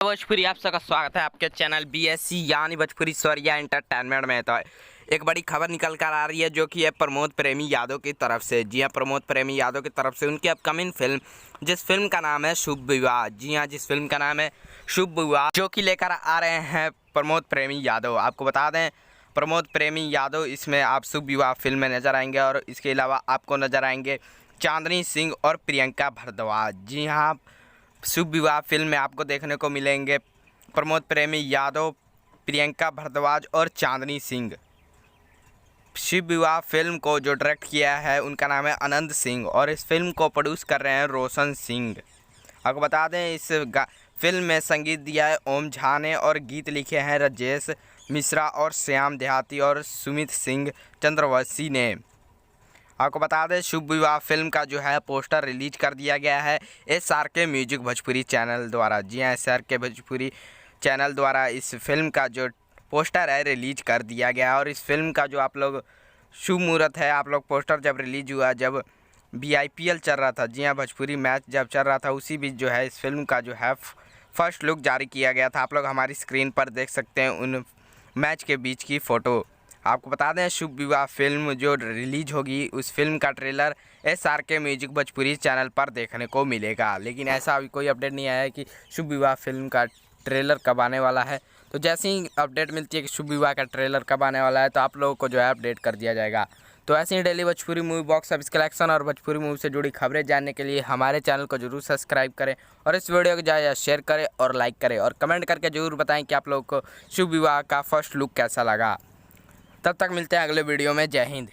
भोजपुरी आप सबका स्वागत है आपके चैनल BSC यानी भोजपुरी सौर्या एंटरटेनमेंट में। तो एक बड़ी खबर निकल कर आ रही है जो कि है प्रमोद प्रेमी यादव की तरफ से। जी हाँ, प्रमोद प्रेमी यादव की तरफ से उनकी अपकमिंग फिल्म, जिस फिल्म का नाम है शुभ विवाह। जी हाँ, जिस फिल्म का नाम है शुभ विवाह, जो कि लेकर आ रहे हैं प्रमोद प्रेमी यादव। आपको बता दें, प्रमोद प्रेमी यादव इसमें आप शुभ विवाह फिल्म में नजर आएंगे और इसके अलावा आपको नजर आएंगे चांदनी सिंह और प्रियंका भारद्वाज। जी हाँ, शुभ विवाह फिल्म में आपको देखने को मिलेंगे प्रमोद प्रेमी यादव, प्रियंका भारद्वाज और चांदनी सिंह। शुभ विवाह फिल्म को जो डायरेक्ट किया है उनका नाम है आनंद सिंह और इस फिल्म को प्रोड्यूस कर रहे हैं रोशन सिंह। आपको बता दें, इस फिल्म में संगीत दिया है ओम झा ने और गीत लिखे हैं राजेश मिश्रा और श्याम देहाती और सुमित सिंह चंद्रवंशी ने। आपको बता दें, शुभ विवाह फिल्म का जो है पोस्टर रिलीज कर दिया गया है SRK म्यूजिक भोजपुरी चैनल द्वारा। जी हाँ, SRK भोजपुरी चैनल द्वारा इस फिल्म का जो पोस्टर है रिलीज कर दिया गया है। और इस फिल्म का जो आप लोग शुभ मुहूर्त है, आप लोग पोस्टर जब रिलीज हुआ, जब BIPL चल रहा था, जी हाँ भोजपुरी मैच जब चल रहा था, उसी बीच जो है इस फिल्म का जो है फर्स्ट लुक जारी किया गया था। आप लोग हमारी स्क्रीन पर देख सकते हैं उन मैच के बीच की फ़ोटो। आपको बता दें, शुभ विवाह फिल्म जो रिलीज होगी उस फिल्म का trailer SRK music Bhojpuri channel पर देखने को मिलेगा। लेकिन ऐसा अभी कोई अपडेट नहीं आया है कि शुभ विवाह फिल्म का ट्रेलर कब आने वाला है। तो जैसे ही अपडेट मिलती है कि शुभ विवाह का ट्रेलर कब आने वाला है तो आप लोगों को जो है अपडेट कर दिया जाएगा। तो ऐसे ही daily Bhojpuri movie box office collection और भोजपुरी मूवी से जुड़ी खबरें जानने के लिए हमारे चैनल को जरूर सब्सक्राइब करें और इस वीडियो को ज़्यादा शेयर करें और लाइक करें और कमेंट करके जरूर बताएं कि आप लोगों को शुभ विवाह का फर्स्ट लुक कैसा लगा। तब तक मिलते हैं अगले वीडियो में। जय हिंद।